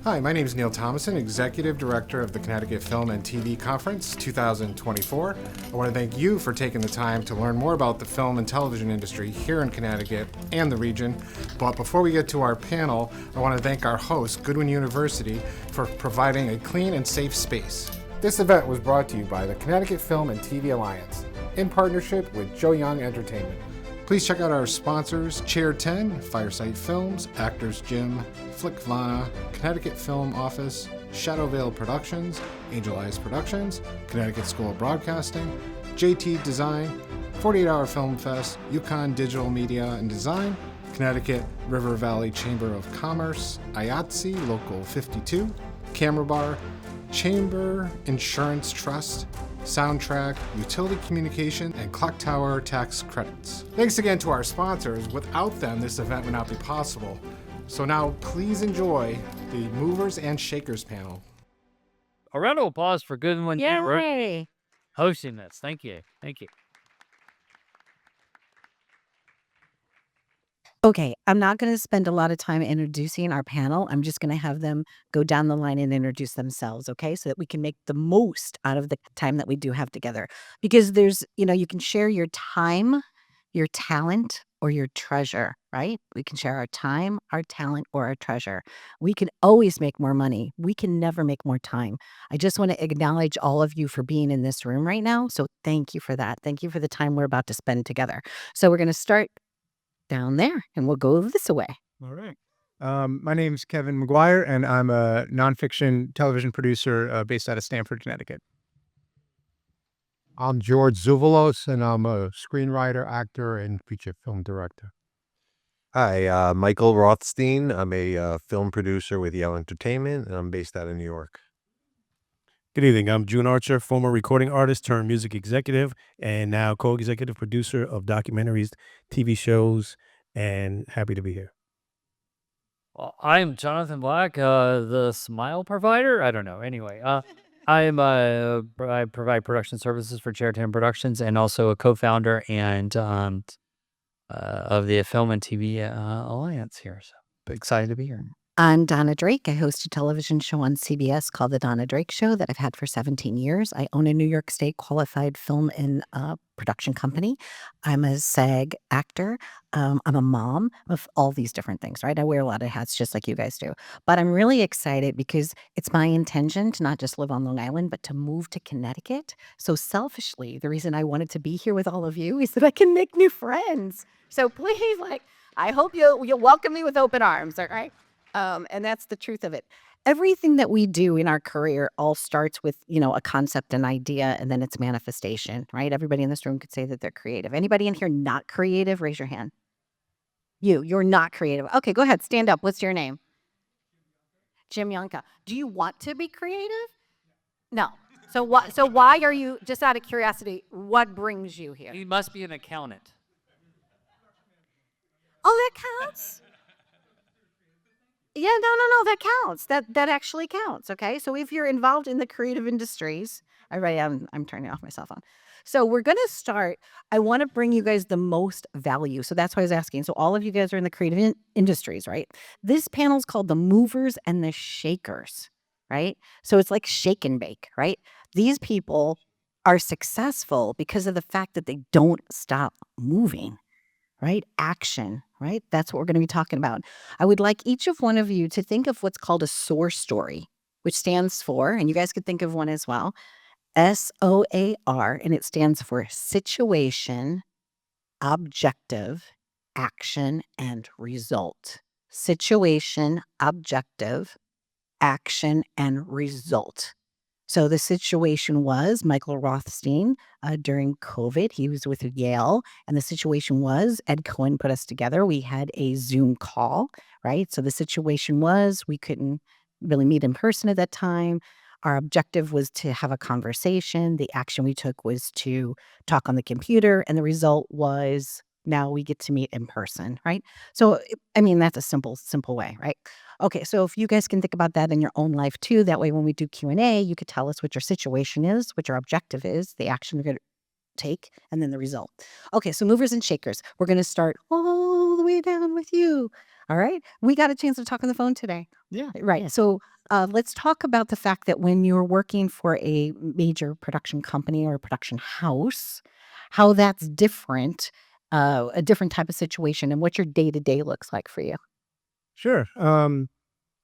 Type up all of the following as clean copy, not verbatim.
Hi, my name is Neal Thomassen, Executive Director of the Connecticut Film and TV Conference 2024. I want to thank you for taking the time to learn more about the film and television industry here in Connecticut and the region. But before we get to our panel, I want to thank our host, Goodwin University, for providing a clean and safe space. This event was brought to you by the Connecticut Film and TV Alliance in partnership with Joe Young Entertainment. Please check out our sponsors, Chair 10, Firesight Films, Actors Gym, Flickvana, Connecticut Film Office, Shadow Veil Productions, Angel Eyes Productions, Connecticut School of Broadcasting, JT Design, 48 Hour Film Fest, Yukon Digital Media and Design, Connecticut River Valley Chamber of Commerce, IATSE Local 52, Camera Bar, Chamber Insurance Trust, Soundtrack, Utility Communication, and Clock Tower Tax Credits. Thanks again to our sponsors. Without them, this event would not be possible. So now, please enjoy the Movers and Shakers panel. A round of applause for Goodwin Yay! hosting this. Thank you. Thank you. Okay, I'm not going to spend a lot of time introducing our panel. I'm just going to have them go down the line and introduce themselves, okay? So that we can make the most out of the time that we do have together. Because you can share your time, your talent, or your treasure, right? We can share our time, our talent, or our treasure. We can always make more money. We can never make more time. I just want to acknowledge all of you for being in this room right now. So thank you for that. Thank you for the time we're about to spend together. So we're going to start down there and we'll go this way. All right. My name's Kevin Maguire, and I'm a nonfiction television producer based out of Stamford, Connecticut. I'm George Zouvelos, and I'm a screenwriter, actor, and feature film director. Hi, Michael Rothstein. I'm a film producer with Yale Entertainment, and I'm based out of New York. Good evening. I'm June Archer, former recording artist turned music executive, and now co-executive producer of documentaries, TV shows, and happy to be here. Well, I'm Jonathan Black, the smile provider. I don't know. Anyway, I provide production services for Chair 10 Productions, and also a co-founder and of the Film and TV Alliance here. So excited to be here. I'm Donna Drake. I host a television show on CBS called The Donna Drake Show that I've had for 17 years. I own a New York State qualified film and production company. I'm a SAG actor. I'm a mom of all these different things, right? I wear a lot of hats just like you guys do. But I'm really excited because it's my intention to not just live on Long Island, but to move to Connecticut. So selfishly, the reason I wanted to be here with all of you is that I can make new friends. So please, I hope you'll welcome me with open arms, all right? And that's the truth of it. Everything that we do in our career all starts with, a concept, an idea, and then it's manifestation, right? Everybody in this room could say that they're creative. Anybody in here not creative? Raise your hand. You're not creative. Okay, go ahead. Stand up. What's your name? Jim Yanka. Do you want to be creative? No. So why are you, just out of curiosity, what brings you here? He must be an accountant. Oh, that counts? Yeah, no, that counts. That actually counts, okay? So if you're involved in the creative industries, I'm turning off my cell phone. So we're going to start. I want to bring you guys the most value. So that's why I was asking. So all of you guys are in the creative industries, right? This panel is called the Movers and the Shakers, right? So it's like shake and bake, right? These people are successful because of the fact that they don't stop moving. Right? Action, right? That's what we're going to be talking about. I would like each of one of you to think of what's called a SOAR story, which stands for, and you guys could think of one as well, SOAR, and it stands for situation, objective, action, and result. Situation, objective, action, and result. So the situation was Michael Rothstein during COVID. He was with Yale. And the situation was Ed Cohen put us together. We had a Zoom call, right? So the situation was we couldn't really meet in person at that time. Our objective was to have a conversation. The action we took was to talk on the computer. And the result was now we get to meet in person, right? So, that's a simple way, right? Okay, so if you guys can think about that in your own life too, that way when we do Q&A, you could tell us what your situation is, what your objective is, the action you're going to take, and then the result. Okay, so movers and shakers. We're going to start all the way down with you. All right. We got a chance to talk on the phone today. Yeah. Right. Yeah. So let's talk about the fact that when you're working for a major production company or a production house, how that's different, a different type of situation, and what your day to day looks like for you. Sure.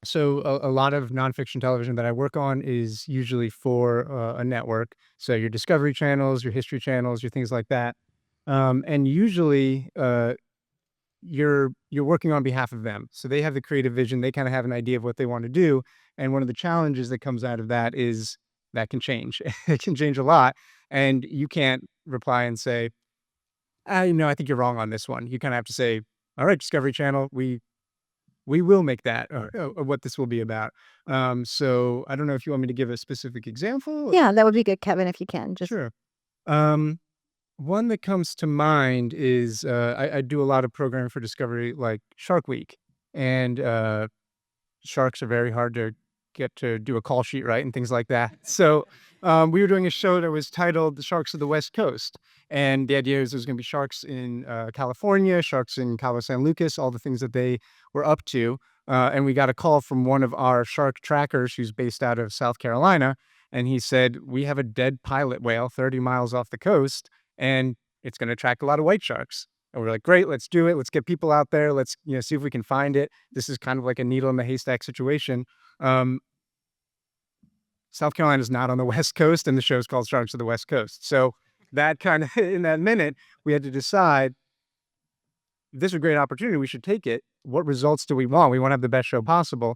So a lot of nonfiction television that I work on is usually for a network. So your Discovery channels, your History channels, your things like that. And usually you're working on behalf of them. So they have the creative vision. They kind of have an idea of what they want to do. And one of the challenges that comes out of that is that can change. It can change a lot. And you can't reply and say, I think you're wrong on this one. You kind of have to say, all right, Discovery Channel, we will make that what this will be about. So I don't know if you want me to give a specific example. Yeah, that would be good, Kevin, if you can. Just Sure. Um, One that comes to mind is I do a lot of programming for Discovery, like Shark Week, and sharks are very hard to get to do a call sheet right and things like that. So we were doing a show that was titled "The Sharks of the West Coast," and the idea is there's going to be sharks in California, sharks in Cabo San Lucas, all the things that they were up to. And we got a call from one of our shark trackers who's based out of South Carolina, and he said, "We have a dead pilot whale 30 miles off the coast, and it's going to attract a lot of white sharks." And we're like, "Great, let's do it. Let's get people out there. Let's see if we can find it." This is kind of like a needle in the haystack situation. Um, South Carolina is not on the West Coast, and the show's called Sharks of the West Coast. So that kind of in that minute, we had to decide, this is a great opportunity. We should take it. What results do we want? We want to have the best show possible.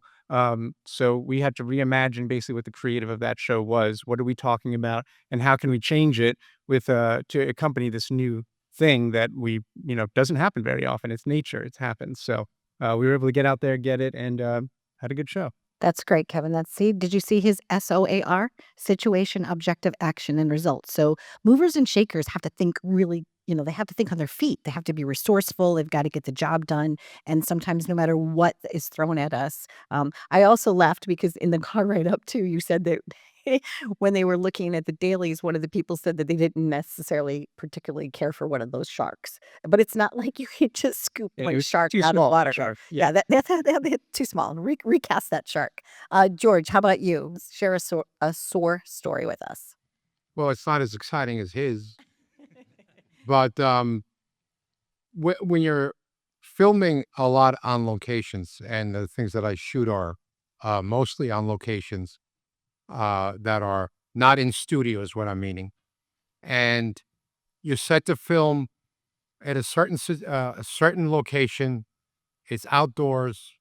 So we had to reimagine basically what the creative of that show was. What are we talking about, and how can we change it with to accompany this new thing that we doesn't happen very often. It's nature. It's happened. So we were able to get out there, get it, and had a good show. That's great, Kevin. Did you see his SOAR? Situation, objective, action, and results. So movers and shakers have to think really, they have to think on their feet. They have to be resourceful. They've got to get the job done. And sometimes no matter what is thrown at us. I also laughed because in the car ride up too, you said that when they were looking at the dailies, one of the people said that they didn't necessarily particularly care for one of those sharks. But it's not like you can just scoop Yeah, it one was shark too out of small, water. shark. Yeah, that's too small. Recast that shark. George, how about you? Share a sore story with us. Well, it's not as exciting as his, but when you're filming a lot on locations, and the things that I shoot are mostly on locations that are not in studios, what I'm meaning, and you're set to film at a certain location. It's outdoors.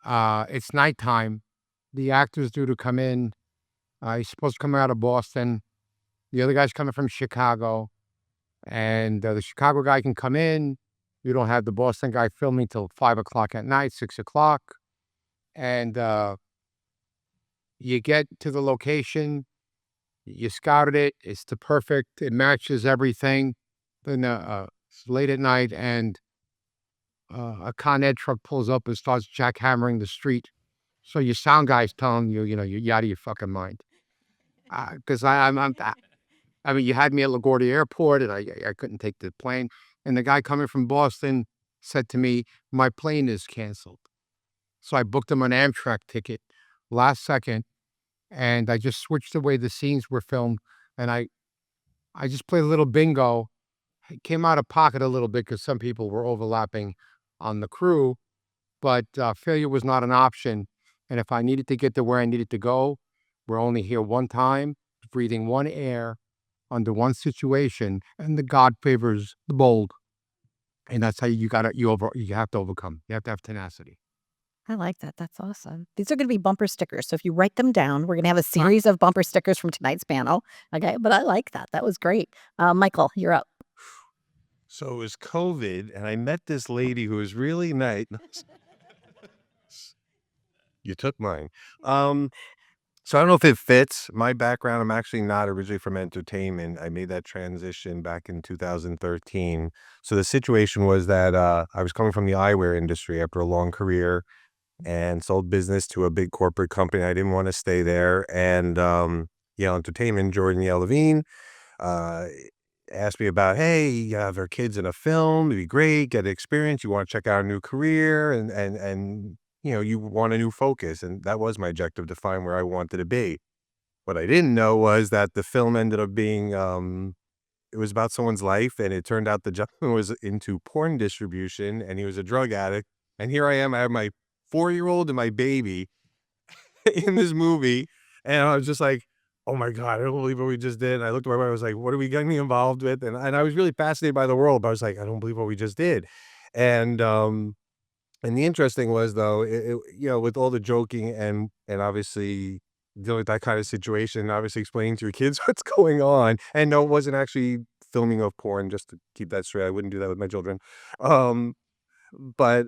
It's nighttime. The actor's due to come in. He's supposed to come out of Boston. The other guy's coming from Chicago, and the Chicago guy can come in. You don't have the Boston guy filming till 5 o'clock at night, 6 o'clock, and you get to the location. You scouted it. It's the perfect. It matches everything. Then it's late at night, and a Con Ed truck pulls up and starts jackhammering the street. So your sound guy's telling you, you're out of your fucking mind. Because I mean, you had me at LaGuardia Airport, and I couldn't take the plane. And the guy coming from Boston said to me, "My plane is canceled." So I booked him an Amtrak ticket last second, and I just switched the way the scenes were filmed, and I just played a little bingo. It came out of pocket a little bit because some people were overlapping on the crew, but failure was not an option. And if I needed to get to where I needed to go, we're only here one time, breathing one air under one situation, and the God favors the bold. And that's how you have to overcome. You have to have tenacity. I like that. That's awesome. These are going to be bumper stickers. So if you write them down, we're going to have a series of bumper stickers from tonight's panel. Okay. But I like that. That was great. Michael, you're up. So it was COVID, and I met this lady who was really nice. You took mine. So I don't know if it fits my background. I'm actually not originally from entertainment. I made that transition back in 2013. So the situation was that I was coming from the eyewear industry after a long career, and sold business to a big corporate company. I didn't want to stay there. And Yale Entertainment, Jordan Yale Levine, asked me about, hey, you have our kids in a film, it'd be great, get experience, you want to check out a new career, and you want a new focus. And that was my objective, to find where I wanted to be. What I didn't know was that the film ended up being, it was about someone's life, and it turned out the gentleman was into porn distribution, and he was a drug addict. And here I am, I have my 4-year-old and my baby in this movie, and I was just like, "Oh my god, I don't believe what we just did." And I looked at my wife, I was like, "What are we getting involved with?" And I was really fascinated by the world, but I was like, "I don't believe what we just did." And and the interesting was, though, with all the joking and obviously dealing with that kind of situation, obviously explaining to your kids what's going on, and no, it wasn't actually filming of porn. Just to keep that straight, I wouldn't do that with my children. Um, but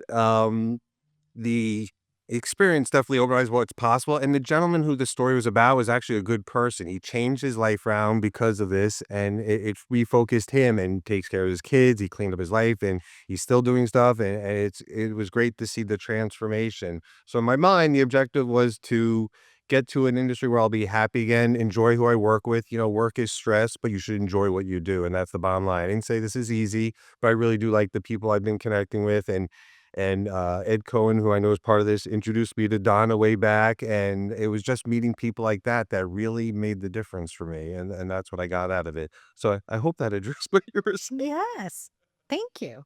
the experience definitely opened what's possible. And the gentleman who the story was about was actually a good person. He changed his life around because of this, and it refocused him, and takes care of his kids. He cleaned up his life, and he's still doing stuff. And it was great to see the transformation. So in my mind, the objective was to get to an industry where I'll be happy again, enjoy who I work with. Work is stress, but you should enjoy what you do. And that's the bottom line. I didn't say this is easy, but I really do like the people I've been connecting with. And Ed Cohen, who I know is part of this, introduced me to Donna way back, and it was just meeting people like that that really made the difference for me, and that's what I got out of it. So I hope that addressed what you were saying. Yes. Thank you.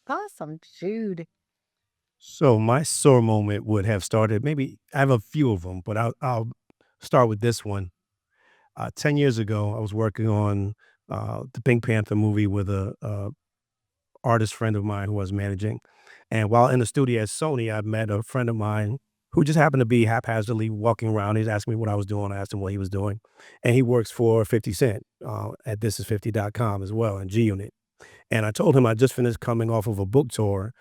Awesome, Jude. So my sore moment would have started, maybe I have a few of them, but I'll start with this one. 10 years ago, I was working on the Pink Panther movie with a artist friend of mine who I was managing. And while in the studio at Sony, I met a friend of mine who just happened to be haphazardly walking around. He's asking me what I was doing. I asked him what he was doing. And he works for 50 Cent at thisis50.com as well in G Unit. And I told him I just finished coming off of a book tour,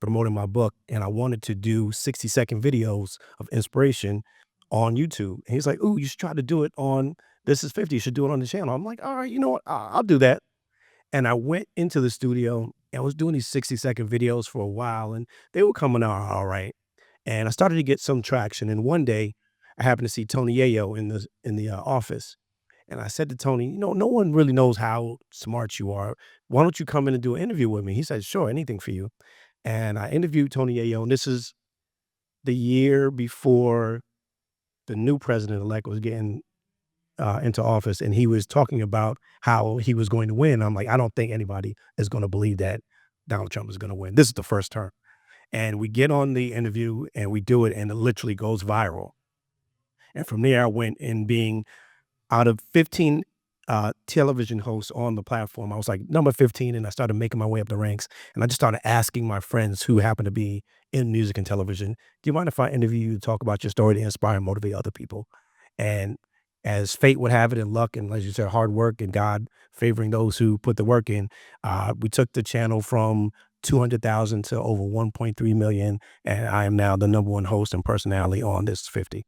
promoting my book, and I wanted to do 60-second videos of inspiration on YouTube. And he's like, "Ooh, you should try to do it on This Is 50. You should do it on the channel." I'm like, "All right, you know what? I'll do that." And I went into the studio and I was doing these 60-second videos for a while, and they were coming out all right. And I started to get some traction. And one day I happened to see Tony Yayo in the office. And I said to Tony, no one really knows how smart you are. Why don't you come in and do an interview with me? He said, "Sure, anything for you." And I interviewed Tony Yayo, and this is the year before the new president-elect was getting into office, and he was talking about how he was going to win. I'm like, I don't think anybody is going to believe that Donald Trump is going to win. This is the first term. And we get on the interview and we do it, and it literally goes viral. And from there, I went in being out of 15 television hosts on the platform. I was like number 15, and I started making my way up the ranks. And I just started asking my friends who happen to be in music and television, "Do you mind if I interview you to talk about your story to inspire and motivate other people?" And as fate would have it, and luck, and as you said, hard work, and God favoring those who put the work in, we took the channel from 200,000 to over 1.3 million. And I am now the #1 host and personality on This 50.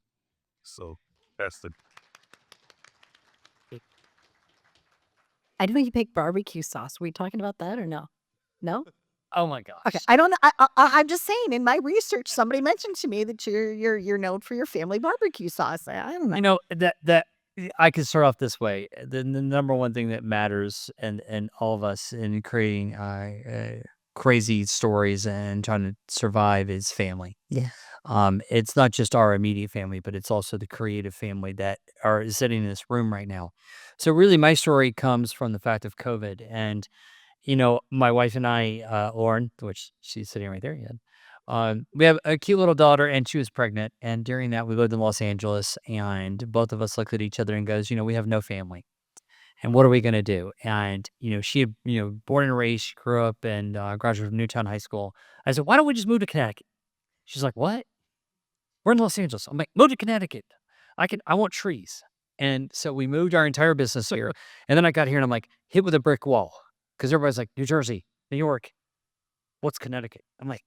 So that's the I know you make barbecue sauce. Were we talking about that or no? No? Oh my gosh. Okay. I don't know. I'm just saying. In my research, somebody mentioned to me that you're known for your family barbecue sauce. I don't know. That I could start off this way. The number one thing that matters and all of us in creating crazy stories and trying to survive is family. Yeah. It's not just our immediate family, but it's also the creative family that are sitting in this room right now. So really, my story comes from the fact of COVID. And, my wife and I, Lauren, which she's sitting right there, we have a cute little daughter, and she was pregnant. And during that, we lived in Los Angeles, and both of us looked at each other and goes, we have no family. And what are we going to do? And, she had, born and raised, she grew up and graduated from Newtown High School. I said, "Why don't we just move to Connecticut?" She's like, "What? We're in Los Angeles." I'm like, "Move to Connecticut. I want trees." And so we moved our entire business here. And then I got here and I'm like, hit with a brick wall. Because everybody's like, New Jersey, New York, what's Connecticut? I'm like,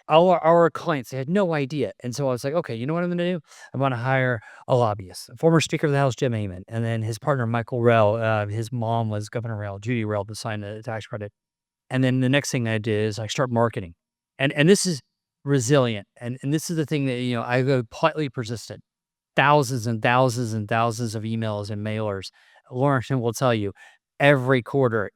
our clients, they had no idea. And so I was like, okay, you know what I'm going to do? I'm going to hire a lobbyist, a former Speaker of the House, Jim Amon, and then his partner, Michael Rell. His mom was Governor Rell, Judy Rell, to sign the tax credit. And then the next thing I did is I start marketing. And this is resilient. And this is the thing that, I go politely persistent. Thousands and thousands and thousands of emails and mailers. Lauren will tell you, every quarter.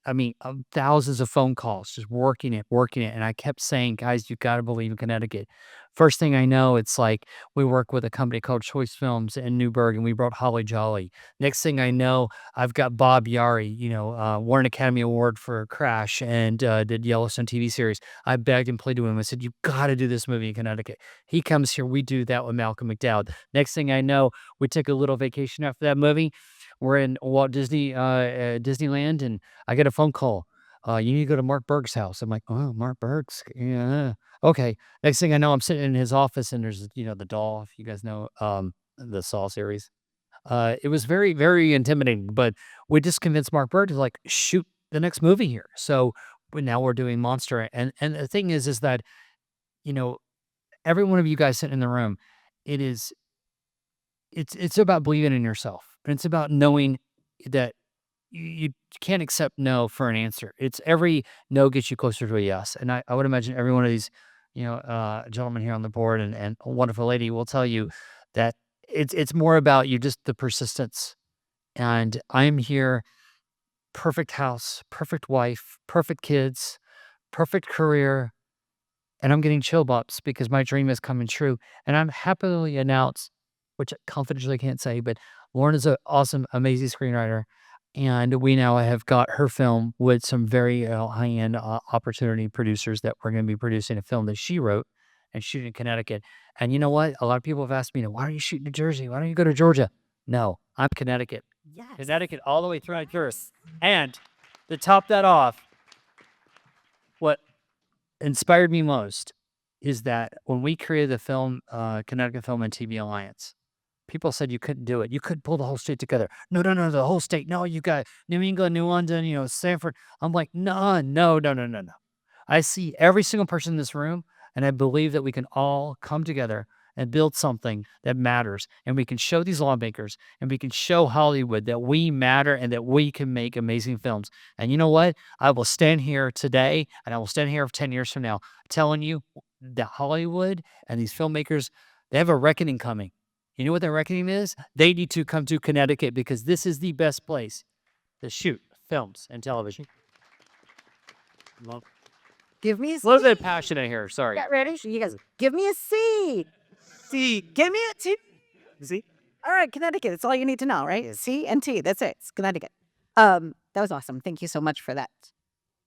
I mean, thousands of phone calls, just working it. And I kept saying, guys, you got to believe in Connecticut. First thing I know, it's like we work with a company called Choice Films in Newburgh, and we brought Holly Jolly. Next thing I know, I've got Bob Yari, won an Academy Award for Crash and did Yellowstone TV series. I begged and pleaded with him. I said, you got to do this movie in Connecticut. He comes here. We do that with Malcolm McDowell. Next thing I know, we took a little vacation after that movie. We're in Walt Disney Disneyland, and I get a phone call. You need to go to Mark Berg's house. I'm like, oh, Mark Berg's, yeah, okay. Next thing I know, I'm sitting in his office, and there's the doll. If you guys know the Saw series, it was very, very intimidating. But we just convinced Mark Berg to like shoot the next movie here. So now we're doing Monster, and the thing is that every one of you guys sitting in the room, it's about believing in yourself. And it's about knowing that you can't accept no for an answer. It's every no gets you closer to a yes. And I would imagine every one of these, gentlemen here on the board and a wonderful lady will tell you that it's more about you, just the persistence. And I'm here, perfect house, perfect wife, perfect kids, perfect career, and I'm getting chill bumps because my dream is coming true. And I'm happily announce, which confidentially I can't say, but Lauren is an awesome, amazing screenwriter. And we now have got her film with some very high-end opportunity producers that we're going to be producing a film that she wrote and shooting in Connecticut. And you know what? A lot of people have asked me, why don't you shoot in New Jersey? Why don't you go to Georgia? No, I'm Connecticut. Yes. Connecticut all the way through my Earth. And to top that off, what inspired me most is that when we created the film, Connecticut Film and TV Alliance, people said you couldn't do it. You couldn't pull the whole state together. No, the whole state. No, you got New England, New London, Sanford. I'm like, no. I see every single person in this room, and I believe that we can all come together and build something that matters. And we can show these lawmakers and we can show Hollywood that we matter and that we can make amazing films. And you know what? I will stand here today and I will stand here 10 years from now telling you that Hollywood and these filmmakers, they have a reckoning coming. You know what their reckoning is? They need to come to Connecticut because this is the best place to shoot films and television. Give me a A little bit passionate here. Sorry. Get ready. You guys, give me a C. C. Give me a T. See? All right, Connecticut. That's all you need to know, right? C and T. That's it. It's Connecticut. That was awesome. Thank you so much for that.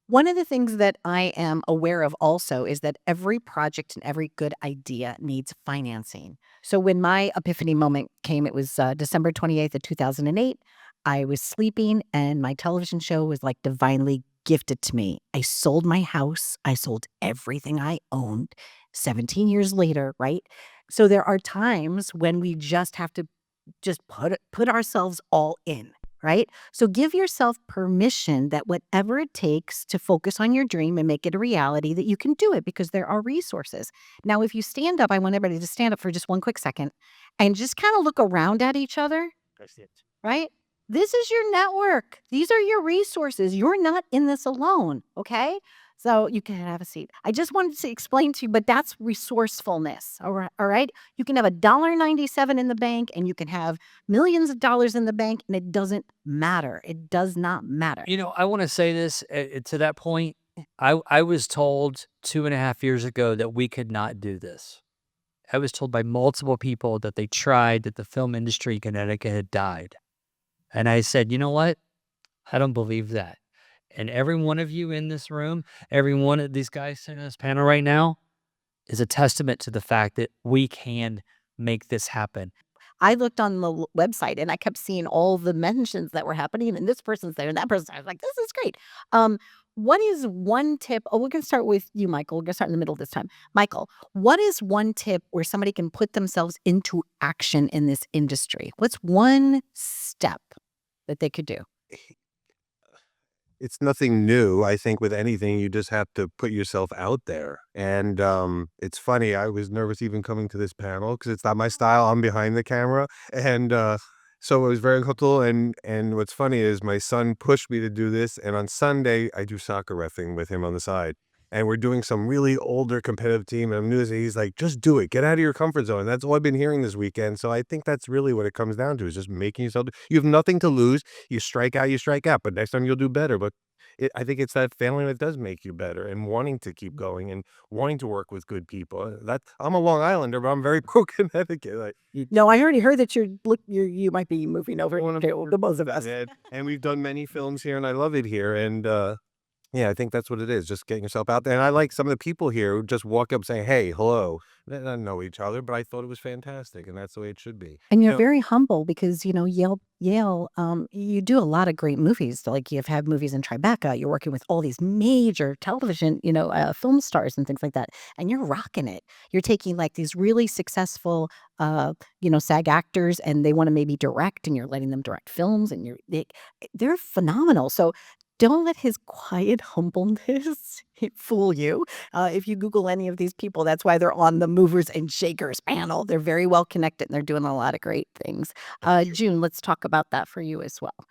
One of the things that I am aware of also is that every project and every good idea needs financing. So when my epiphany moment came, it was December 28th of 2008. I was sleeping and my television show was like divinely gifted to me. I sold my house. I sold everything I owned 17 years later, right? So there are times when we just have to just put ourselves all in, right? So give yourself permission that whatever it takes to focus on your dream and make it a reality, that you can do it because there are resources. Now, if you stand up, I want everybody to stand up for just one quick second and just kind of look around at each other, right? This is your network. These are your resources. You're not in this alone, okay? So you can have a seat. I just wanted to explain to you, but that's resourcefulness, all right? You can have $1.97 in the bank and you can have millions of dollars in the bank and it doesn't matter. It does not matter. I want to say this to that point. I was told 2.5 years ago that we could not do this. I was told by multiple people that they tried, that the film industry in Connecticut had died. And I said, you know what? I don't believe that. And every one of you in this room, every one of these guys sitting on this panel right now is a testament to the fact that we can make this happen. I looked on the website and I kept seeing all the mentions that were happening and this person's there and that person's there. I was like, this is great. What is one tip? Oh, we're going to start with you, Michael. We're going to start in the middle this time. Michael, what is one tip where somebody can put themselves into action in this industry? What's one step that they could do? It's nothing new. I think with anything, you just have to put yourself out there. And it's funny, I was nervous even coming to this panel because it's not my style. I'm behind the camera. And so it was very comfortable. And what's funny is my son pushed me to do this. And on Sunday, I do soccer reffing with him on the side. and we're doing some really older competitive team. And I'm new. He's like, just do it. Get out of your comfort zone. That's all I've been hearing this weekend. So I think that's really what it comes down to, is just making yourself. You have nothing to lose. You strike out, but next time you'll do better. But I think it's that feeling that does make you better, and wanting to keep going and wanting to work with good people. I'm a Long Islander, but I'm very pro Connecticut. Like, No, I already heard that you might be moving over. One of- Okay, well, the both of us. and we've done many films here, and I love it here. And yeah, I think that's what it is, just getting yourself out there. And I like some of the people here who just walk up saying, hey, hello. They don't know each other, but I thought it was fantastic, and that's the way it should be. And you're know- very humble because, Yale, you do a lot of great movies. Like you've had movies in Tribeca. You're working with all these major television, film stars and things like that. And you're rocking it. You're taking like these really successful, SAG actors, and they want to maybe direct, and you're letting them direct films, and they're phenomenal. So don't let his quiet humbleness fool you. If you Google any of these people, that's why they're on the movers and shakers panel. They're very well connected, and they're doing a lot of great things. June, let's talk about that for you as well.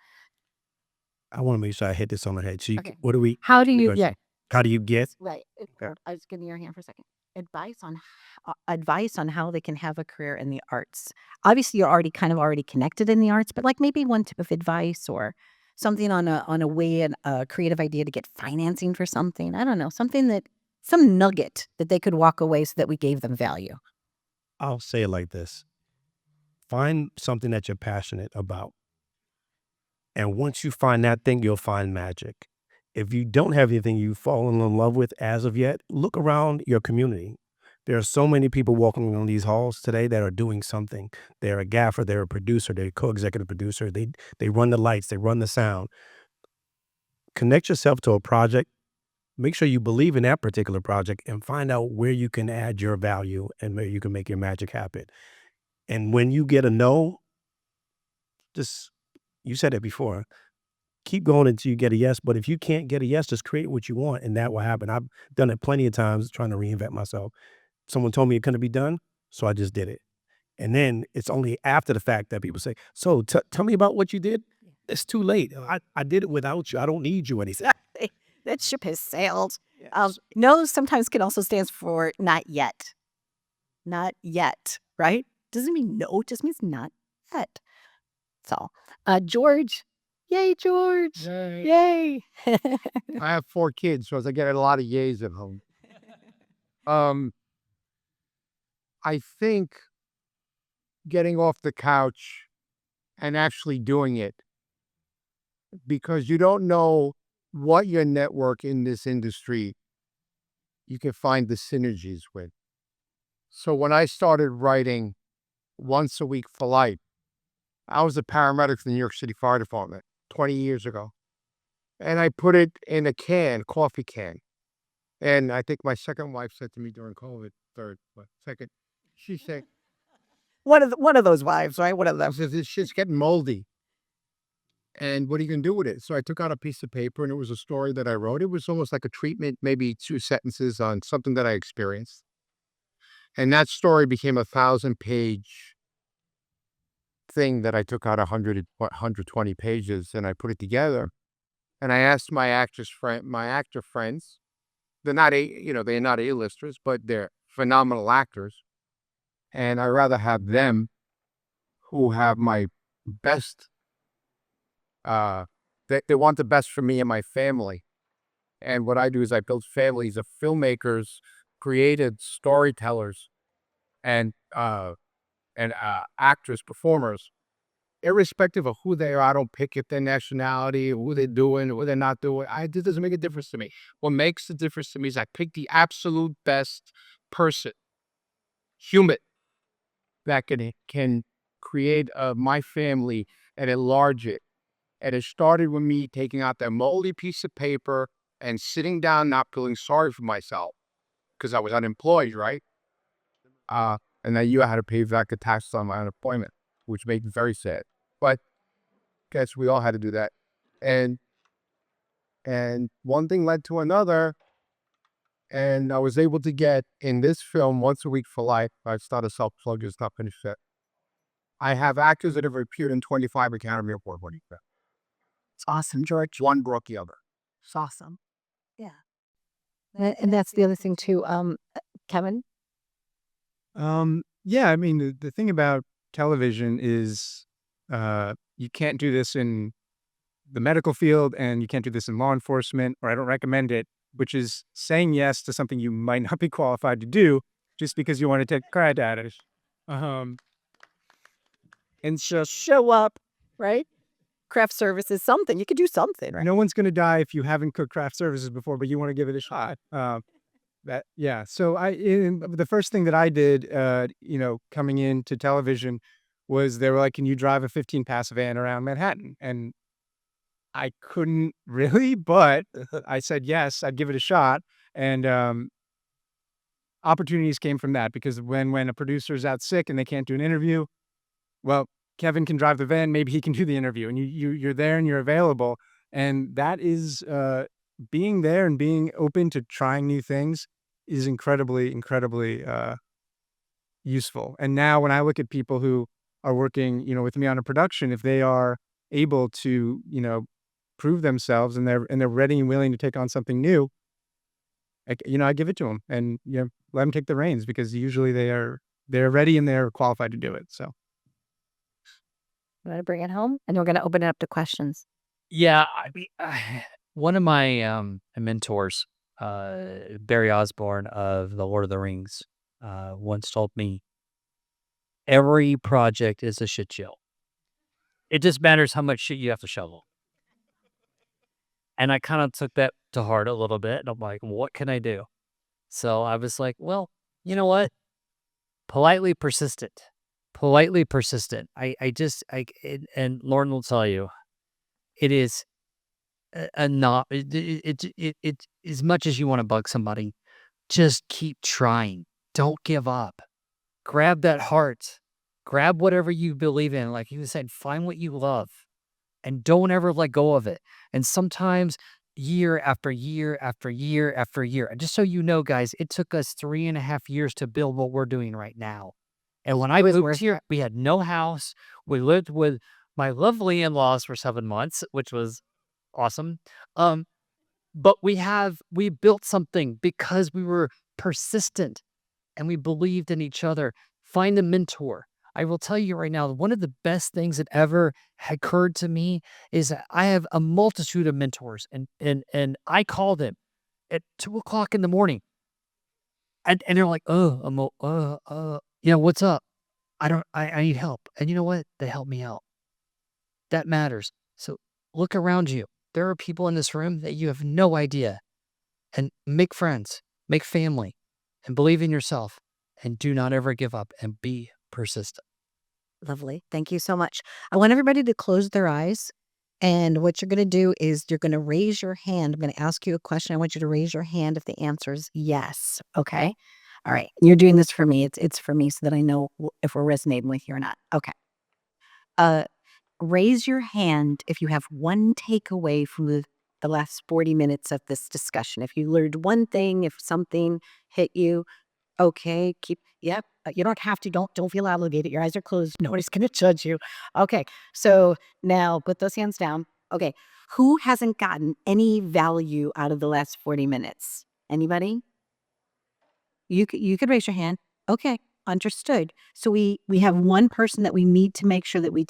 I want to make sure I hit this on the head. So Okay. what do we? How do you? Because- Yeah, How do you get? right. Okay. I was giving your hand for a second. Advice on how they can have a career in the arts. Obviously, you're already connected in the arts, but like maybe one tip of advice or something on a way and a creative idea to get financing for something. I don't know, some nugget that they could walk away so that we gave them value. I'll say it like this. Find something that you're passionate about. And once you find that thing, you'll find magic. If you don't have anything you've fallen in love with as of yet, look around your community. There are so many people walking on these halls today that are doing something. They're a gaffer, they're a producer, they're a co-executive producer. They run the lights, they run the sound. Connect yourself to a project. Make sure you believe in that particular project and find out where you can add your value and where you can make your magic happen. And when you get a no, you said it before, keep going until you get a yes. But if you can't get a yes, just create what you want, and that will happen. I've done it plenty of times trying to reinvent myself. Someone told me it couldn't be done, so I just did it. And then it's only after the fact that people say, so tell me about what you did. It's too late. I did it without you. I don't need you anymore. That ship has sailed. Yes. No sometimes can also stands for not yet. Not yet, right? Doesn't mean no, it just means not yet. So, George. Yay, George. Yay. I have 4 kids, so I get a lot of yays at home. I think getting off the couch and actually doing it, because you don't know what your network in this industry you can find the synergies with. So when I started writing once a week for life, I was a paramedic for the New York City Fire Department 20 years ago. And I put it in a coffee can. And I think my second wife said to me during COVID, second, she said, one of those wives, right? One of them. she says, this shit's getting moldy. And what are you going to do with it? So I took out a piece of paper, and it was a story that I wrote. It was almost like a treatment, maybe 2 sentences on something that I experienced. And that story became a 1,000-page thing that I took out 120 pages, and I put it together. And I asked my actor friends, they're not A-listers, but they're phenomenal actors. And I rather have them who have my best, they want the best for me and my family. And what I do is I build families of filmmakers, creative storytellers, and actors, performers, irrespective of who they are. I don't pick if their nationality, who they're doing, what they're not doing. It doesn't make a difference to me. What makes the difference to me is I pick the absolute best person, human, that can create my family and enlarge it. And it started with me taking out that moldy piece of paper and sitting down, not feeling sorry for myself because I was unemployed, right? And I knew I had to pay back the taxes on my unemployment, which made me very sad. But I guess we all had to do that. And one thing led to another. And I was able to get in this film once a week for life. I started self-plug, it's not finished yet. I have actors that have appeared in 25 Academy Award winning films. It's awesome, George. One brought the other. It's awesome. Yeah. And that's the other thing too. Kevin? Yeah, I mean, the thing about television is you can't do this in the medical field and you can't do this in law enforcement, or I don't recommend it, which is saying yes to something you might not be qualified to do just because you want to take credit at it. And so Show up, right? Craft services, something. You could do something, right? no one's going to die if you haven't cooked craft services before, but you want to give it a shot. So the first thing that I did, coming into television was they were like, can you drive a 15-pass van around Manhattan? And I couldn't really, but I said yes, I'd give it a shot. And opportunities came from that, because when a producer's out sick and they can't do an interview, well, Kevin can drive the van, maybe he can do the interview, and you're there and you're available. And that is being there and being open to trying new things is incredibly, incredibly useful. And now when I look at people who are working, with me on a production, if they are able to, prove themselves and they're ready and willing to take on something new, I give it to them and let them take the reins, because usually they're ready and they're qualified to do it. So I'm going to bring it home and we're going to open it up to questions. Yeah, I mean, one of my mentors, Barry Osborne of The Lord of the Rings, once told me, every project is a shit show. It just matters how much shit you have to shovel. And I kind of took that to heart a little bit. And I'm like, what can I do? So I was like, well, you know what? Politely persistent. And Lauren will tell you, it is it as much as you want to bug somebody, just keep trying. Don't give up. Grab that heart. Grab whatever you believe in. Like you said, find what you love and don't ever let go of it. And sometimes year after year after year after year. And just so you know, guys, it took us 3.5 years to build what we're doing right now. And when I moved here, we had no house. We lived with my lovely in-laws for 7 months, which was awesome. But we built something because we were persistent and we believed in each other. Find a mentor. I will tell you right now, one of the best things that ever occurred to me is that I have a multitude of mentors, and I call them at 2:00 in the morning, and they're like, what's up? I need help, and you know what? They help me out. That matters. So look around you. There are people in this room that you have no idea, and make friends, make family, and believe in yourself, and do not ever give up, and be persistent. Lovely. Thank you so much. I want everybody to close their eyes. And what you're going to do is you're going to raise your hand. I'm going to ask you a question. I want you to raise your hand if the answer is yes. Okay. All right. You're doing this for me. It's for me so that I know if we're resonating with you or not. Okay. Raise your hand if you have one takeaway from the last 40 minutes of this discussion. If you learned one thing, if something hit you, okay, yep. You don't have to, don't feel obligated. Your eyes are closed. Nobody's going to judge you. Okay. So now put those hands down. Okay. Who hasn't gotten any value out of the last 40 minutes? Anybody? You could raise your hand. Okay. Understood. So we have one person that we need to make sure that we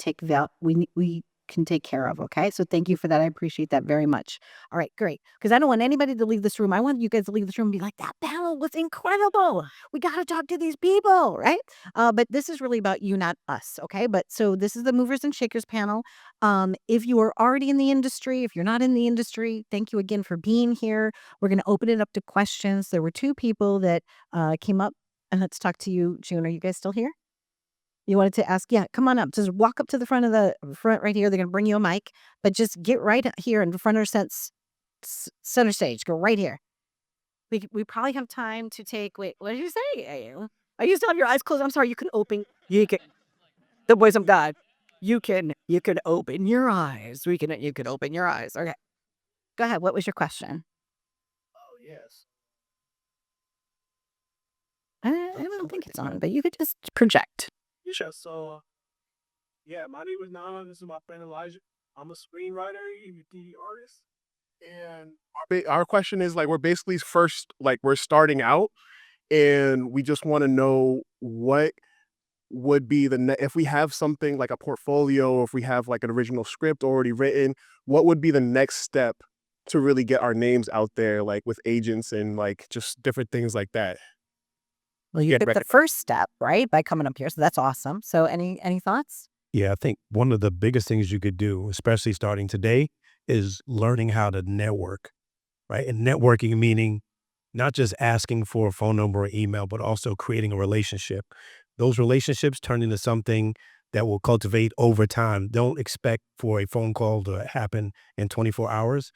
can take care of. Okay. So thank you for that. I appreciate that very much. All right, great. Because I don't want anybody to leave this room. I want you guys to leave this room and be like, that panel was incredible. We got to talk to these people, right? But this is really about you, not us. Okay. But so this is the movers and shakers panel. If you are already in the industry, if you're not in the industry, thank you again for being here. We're going to open it up to questions. There were 2 people that came up, and let's talk to you, June. Are you guys still here? You wanted to ask? Yeah, come on up. Just walk up to the front right here. They're going to bring you a mic, but just get right here in the front of center stage. Go right here. We probably have time to take. Wait, what did you say? Are you still have your eyes closed? I'm sorry. You can open. You can. The voice of God. You can open your eyes. You can open your eyes. Okay. Go ahead. What was your question? Oh, yes. I don't think it's on, but you could just project. Sure. So, my name is Donna. This is my friend Elijah. I'm a screenwriter, EVP artist. And our question is like, we're basically first, like we're starting out and we just want to know what would be if we have something like a portfolio, or if we have like an original script already written, what would be the next step to really get our names out there, like with agents and like just different things like that. Well, you Get took ready. the first step, right, by coming up here. So that's awesome. So any thoughts? Yeah, I think one of the biggest things you could do, especially starting today, is learning how to network, right? And networking meaning not just asking for a phone number or email, but also creating a relationship. Those relationships turn into something that will cultivate over time. Don't expect for a phone call to happen in 24 hours,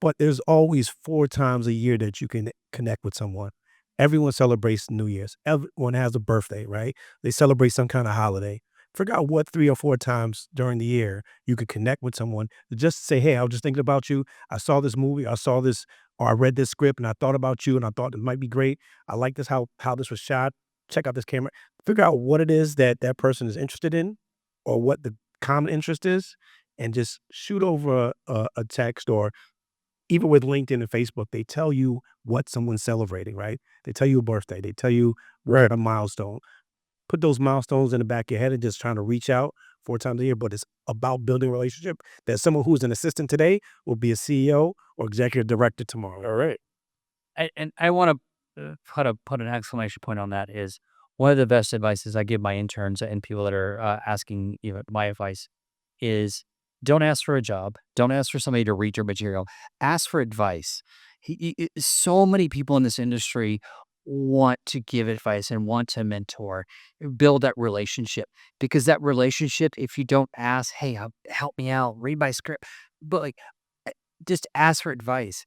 but there's always 4 times a year that you can connect with someone. Everyone celebrates New Year's. Everyone has a birthday, right? They celebrate some kind of holiday. Figure out what 3 or 4 times during the year you could connect with someone to just say, hey, I was just thinking about you. I saw this movie. I saw this, or I read this script and I thought about you and I thought it might be great. I like this, how this was shot. Check out this camera. Figure out what it is that that person is interested in or what the common interest is, and just shoot over a text. Or even with LinkedIn and Facebook, they tell you what someone's celebrating, right? They tell you a birthday. They tell you Right. a milestone. Put those milestones in the back of your head and just trying to reach out 4 times a year. But it's about building a relationship that someone who's an assistant today will be a CEO or executive director tomorrow. All right. And I want to put an exclamation point on that. Is one of the best advices I give my interns and people that are asking my advice is, don't ask for a job. Don't ask for somebody to read your material. Ask for advice. So many people in this industry want to give advice and want to mentor, build that relationship, because that relationship, if you don't ask, hey, help me out, read my script, but like, just ask for advice.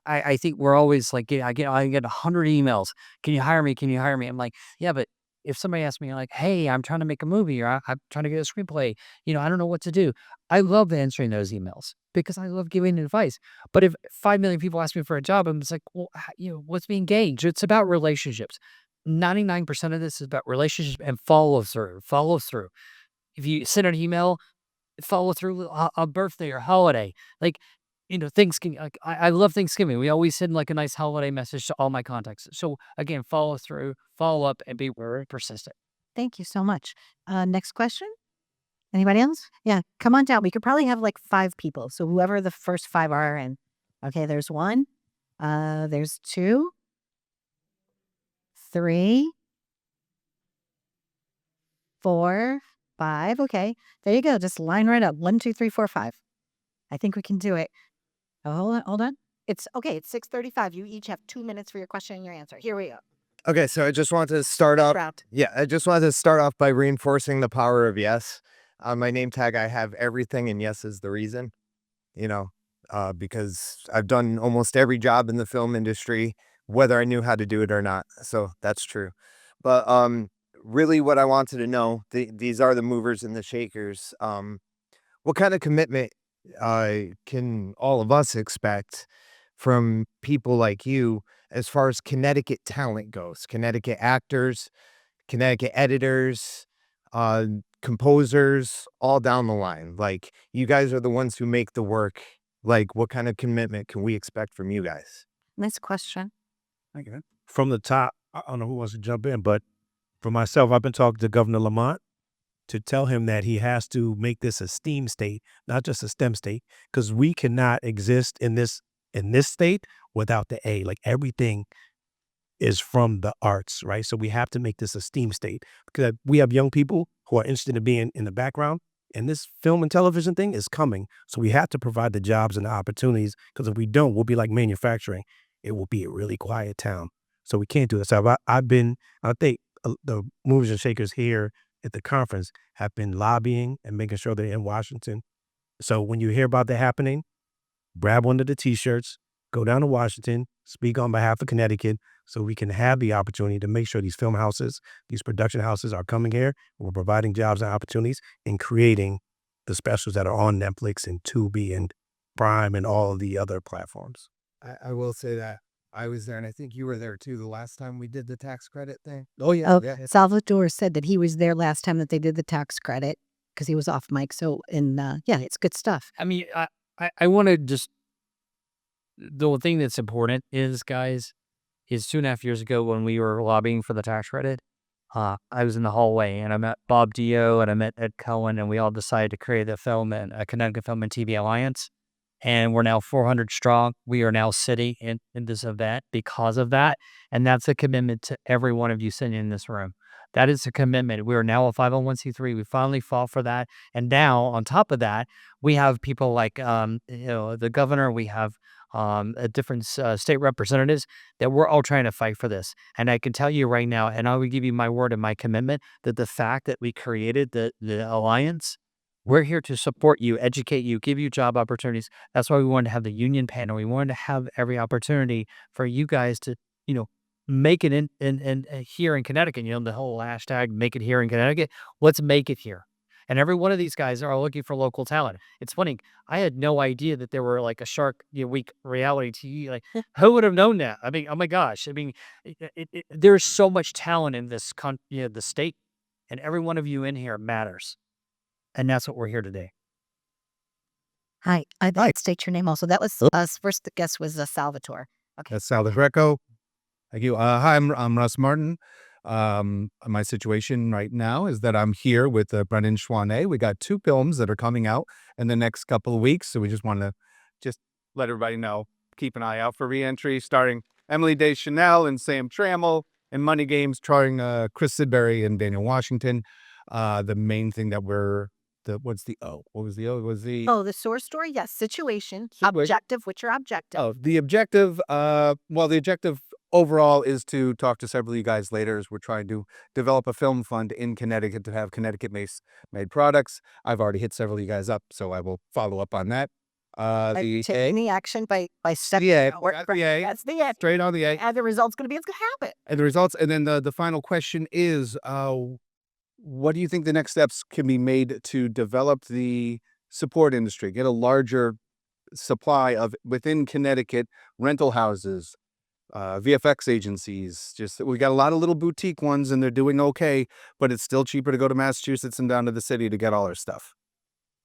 I think we're always like, I get 100 emails. Can you hire me? Can you hire me? I'm like, yeah, but if somebody asks me like, hey, I'm trying to make a movie, or I'm trying to get a screenplay, I don't know what to do. I love answering those emails because I love giving advice. But if 5 million people ask me for a job, I'm just like, well, what's being engaged? It's about relationships. 99% of this is about relationships and follow through. Follow through. If you send an email, follow through with a birthday or holiday. Like, Thanksgiving. Like, I love Thanksgiving. We always send like a nice holiday message to all my contacts. So again, follow through, follow up, and be very persistent. Thank you so much. Next question. Anybody else? Yeah, come on down. We could probably have like 5 people. So whoever the first 5 are, and okay, there's 1. There's 2, 3, 4, 5. Okay, there you go. Just line right up. 1, 2, 3, 4, 5. I think we can do it. Oh, hold on. It's okay. It's 6:35. You each have 2 minutes for your question and your answer. Here we go. Okay, so I just want to start off. Round. Yeah, I just wanted to start off by reinforcing the power of yes. On my name tag, I have everything, and yes is the reason. Because I've done almost every job in the film industry, whether I knew how to do it or not. So that's true. But really, what I wanted to know, these are the movers and the shakers. What kind of commitment can all of us expect from people like you as far as Connecticut talent goes? Connecticut actors, Connecticut editors, composers, all down the line. Like, you guys are the ones who make the work. Like, what kind of commitment can we expect from you guys? Nice question. Okay. From the top, I don't know who wants to jump in, but for myself, I've been talking to Governor Lamont to tell him that he has to make this a STEAM state, not just a STEM state, because we cannot exist in this state without the A. Like, everything is from the arts, right? So we have to make this a STEAM state, because we have young people who are interested in being in the background, and this film and television thing is coming. So we have to provide the jobs and the opportunities, because if we don't, we'll be like manufacturing. It will be a really quiet town. So we can't do this. So I think the movers and shakers here at the conference have been lobbying and making sure they're in Washington. So when you hear about that happening, grab one of the T-shirts, go down to Washington, speak on behalf of Connecticut, so we can have the opportunity to make sure these film houses, these production houses are coming here. We're providing jobs and opportunities and creating the specials that are on Netflix and Tubi and Prime and all of the other platforms. I will say that I was there, and I think you were there too the last time we did the tax credit thing. Oh, yeah. Oh, Salvatore said that he was there last time that they did the tax credit because he was off mic. So, yeah, it's good stuff. I mean, I want to just the thing that's important is, guys, is 2.5 years ago when we were lobbying for the tax credit, I was in the hallway and I met Bob Dio and I met Ed Cohen, and we all decided to create a film and a Connecticut Film and TV Alliance. And we're now 400 strong. We are now sitting in this event because of that. And that's a commitment to every one of you sitting in this room. That is a commitment. We are now a 501c3. We finally fought for that. And now, on top of that, we have people like the governor. We have different state representatives that we're all trying to fight for this. And I can tell you right now, and I will give you my word and my commitment, that the fact that we created the alliance, we're here to support you, educate you, give you job opportunities. That's why we wanted to have the union panel. We wanted to have every opportunity for you guys to, make it in here in Connecticut. The whole hashtag "Make it here in Connecticut." Let's make it here. And every one of these guys are looking for local talent. It's funny. I had no idea that there were like a Shark Week reality TV. Like, who would have known that? I mean, oh my gosh. I mean, there's so much talent in this the state, and every one of you in here matters. And that's what we're here today. Hi, I'd like to state your name also. That was us. First, the guest was Salvatore. Okay. That's Sal Greco. Thank you. Hi, I'm Russ Martin. My situation right now is that I'm here with Brendan Schwanee. We got 2 films that are coming out in the next couple of weeks, so we just want to let everybody know, keep an eye out for re-entry, starring Emily Deschanel and Sam Trammell, and Money Games, starring Chris Sidbury and Daniel Washington. The main thing that what's the O? What was the O? It was the the source story. Yes. Situation. Objective. What's your objective? the objective. The objective overall is to talk to several of you guys later, as we're trying to develop a film fund in Connecticut to have Connecticut-made products. I've already hit several of you guys up, so I will follow up on that. Take any action by stepping Yeah, forward. that's the A. That's the A. Straight on the A. And the result's going to be, it's going to happen. And the results, and then the final question is, what do you think the next steps can be made to develop the support industry, get a larger supply of within Connecticut rental houses, VFX agencies? We got a lot of little boutique ones and they're doing okay, but it's still cheaper to go to Massachusetts and down to the city to get all our stuff.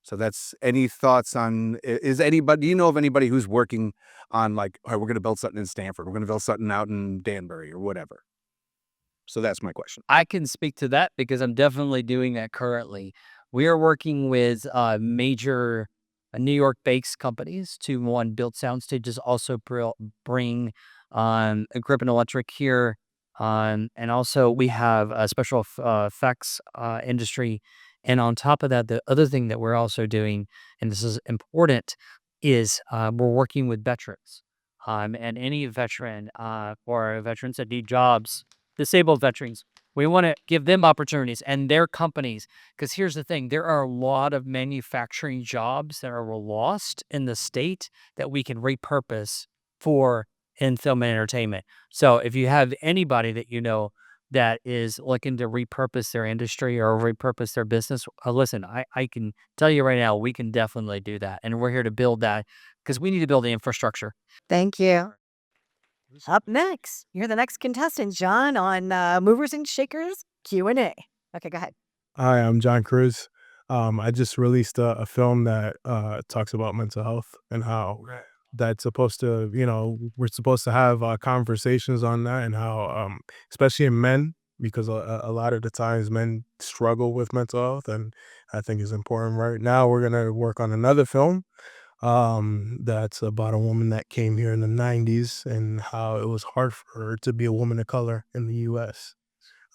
So that's, any thoughts on, do you know of anybody who's working on like, all right, we're going to build something in Stamford, we're going to build something out in Danbury or whatever? So that's my question. I can speak to that because I'm definitely doing that currently. We are working with major New York-based companies to, one, build sound stages, also bring equipment electric here. And also we have a special effects industry. And on top of that, the other thing that we're also doing, and this is important, is we're working with veterans. And any veteran or veterans that need jobs, disabled veterans, we want to give them opportunities and their companies. Because here's the thing, there are a lot of manufacturing jobs that are lost in the state that we can repurpose for in film and entertainment. So if you have anybody that you know that is looking to repurpose their industry or repurpose their business, listen, I can tell you right now, we can definitely do that. And we're here to build that because we need to build the infrastructure. Thank you. Up next, you're the next contestant, John, on Movers and Shakers Q&A. Okay, go ahead. Hi, I'm John Cruz. I just released a film that talks about mental health and how that's supposed to, we're supposed to have conversations on that, and how, especially in men, because a lot of the times men struggle with mental health, and I think it's important. Right now, we're going to work on another film that's about a woman that came here in the 90s and how it was hard for her to be a woman of color in the U.S.,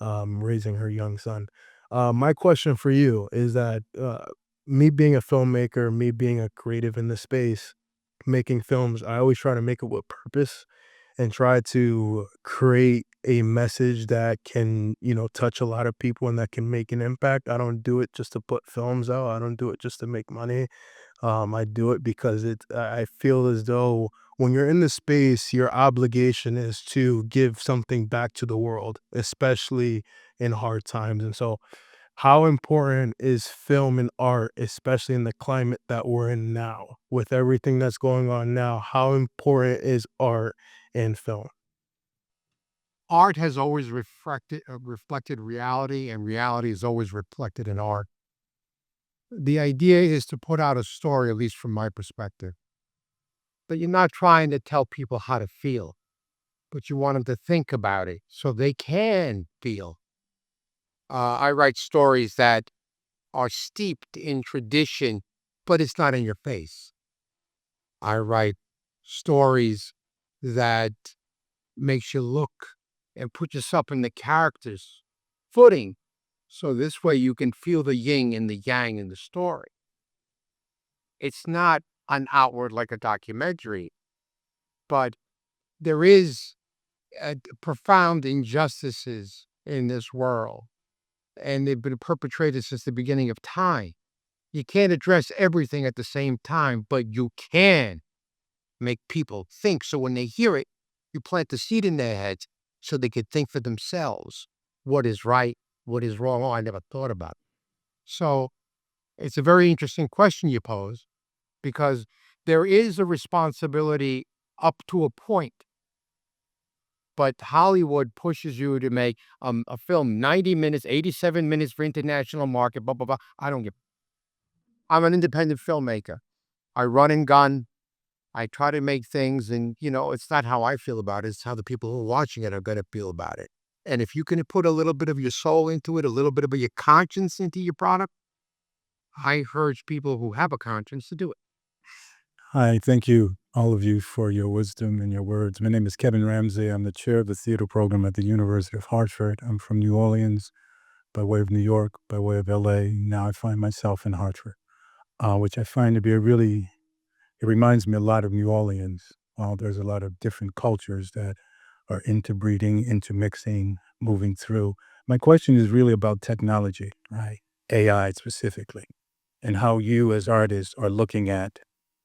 raising her young son. My question for you is that me being a filmmaker, me being a creative in the space, making films, I always try to make it with purpose and try to create a message that can, touch a lot of people and that can make an impact. I don't do it just to put films out. I don't do it just to make money. I do it because I feel as though when you're in the space, your obligation is to give something back to the world, especially in hard times. And so how important is film and art, especially in the climate that we're in now, with everything that's going on now? How important is art and film? Art has always reflected reality, and reality is always reflected in art. The idea is to put out a story, at least from my perspective, but you're not trying to tell people how to feel, but you want them to think about it so they can feel. I write stories that are steeped in tradition, but it's not in your face. I write stories that makes you look and put yourself in the character's footing. So this way you can feel the yin and the yang in the story. It's not an outward like a documentary, but there is profound injustices in this world, and they've been perpetrated since the beginning of time. You can't address everything at the same time, but you can make people think. So when they hear it, you plant the seed in their heads so they could think for themselves what is right, what is wrong. Oh, I never thought about it. So it's a very interesting question you pose, because there is a responsibility up to a point. But Hollywood pushes you to make a film 90 minutes, 87 minutes for international market, blah, blah, blah. I don't give. I'm an independent filmmaker. I run and gun. I try to make things, and, it's not how I feel about it. It's how the people who are watching it are going to feel about it. And if you can put a little bit of your soul into it, a little bit of your conscience into your product, I urge people who have a conscience to do it. Hi, thank you, all of you, for your wisdom and your words. My name is Kevin Ramsey. I'm the chair of the theater program at the University of Hartford. I'm from New Orleans, by way of New York, by way of LA. Now I find myself in Hartford, which I find to be it reminds me a lot of New Orleans. There's a lot of different cultures that are interbreeding, intermixing, moving through. My question is really about technology, right? AI specifically, and how you as artists are looking at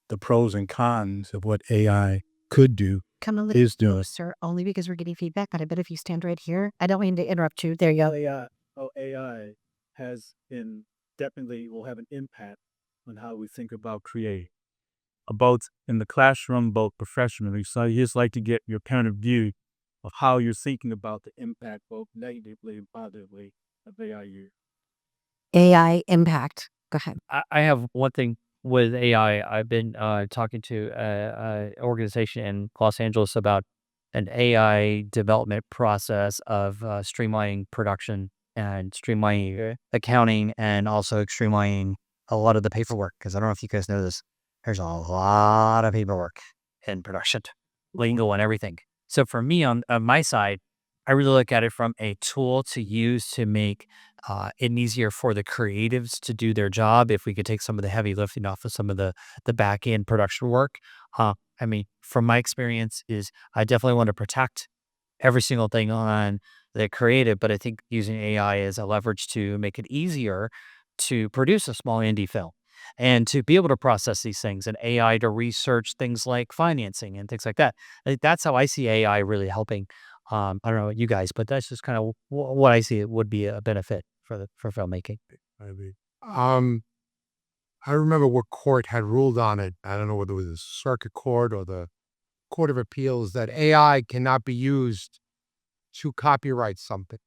the pros and cons of what AI could do, Come a little is doing. closer, only because we're getting feedback. But I bet if you stand right here, I don't mean to interrupt you. There you go. AI definitely will have an impact on how we think about creating, both in the classroom, both professionally. So I just like to get your point of view of how you're thinking about the impact, both negatively and positively, of AI use. AI impact. Go ahead. I have one thing with AI. I've been talking to a organization in Los Angeles about an AI development process of streamlining production and streamlining accounting, and also streamlining a lot of the paperwork. Because I don't know if you guys know this, there's a lot of paperwork in production, lingo and everything. So for me, on my side, I really look at it from a tool to use to make it easier for the creatives to do their job. If we could take some of the heavy lifting off of some of the back end production work. I mean, from my experience, is I definitely want to protect every single thing on the creative, but I think using AI as a leverage to make it easier to produce a small indie film and to be able to process these things, and AI to research things like financing and things like that. I think that's how I see AI really helping. I don't know about you guys, but that's just kind of what I see it would be a benefit for filmmaking. I agree. I remember what court had ruled on it. I don't know whether it was the circuit court or the Court of Appeals, that AI cannot be used to copyright something.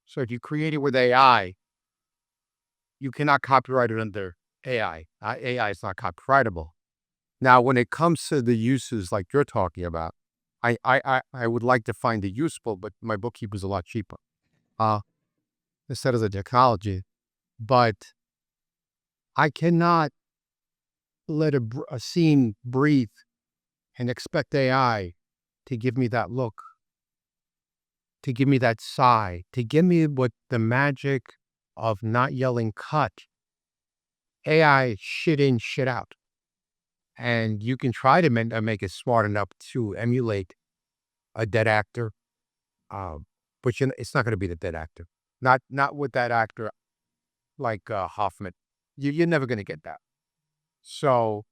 So if you create it with AI, you cannot copyright it under AI. AI is not copyrightable. Now, when it comes to the uses like you're talking about, I would like to find it useful, but my bookkeeper's a lot cheaper instead of the technology. But I cannot let a scene breathe and expect AI to give me that look, to give me that sigh, to give me what the magic of not yelling cut. AI shit in, shit out. And you can try to make it smart enough to emulate a dead actor, but it's not going to be the dead actor. Not with that actor like Hoffman. You're never going to get that. So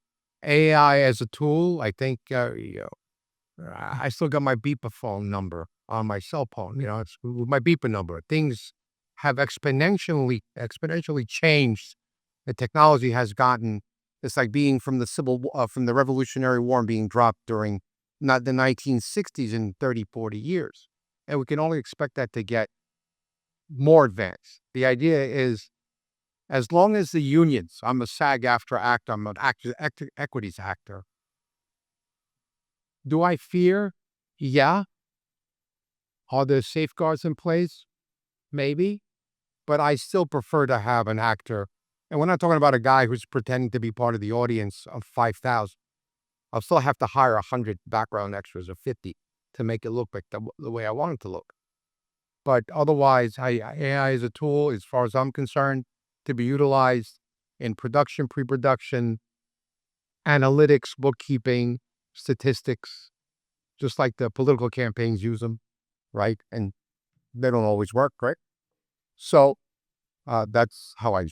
AI as a tool, I think I still got my beeper phone number on my cell phone. It's with my beeper number. Things have exponentially changed. The technology has gotten. It's like being from the Revolutionary War and being dropped during not the 1960s in 30, 40 years. And we can only expect that to get more advanced. The idea is, as long as the unions, I'm a SAG-AFTRA actor, I'm an equities actor, Do I fear? Yeah. Are there safeguards in place? Maybe. But I still prefer to have an actor. And we're not talking about a guy who's pretending to be part of the audience of 5,000. I'll still have to hire 100 background extras or 50 to make it look like the way I want it to look. But otherwise, AI is a tool, as far as I'm concerned, to be utilized in production, pre-production, analytics, bookkeeping, statistics, just like the political campaigns use them, right? And they don't always work, right? So that's how I.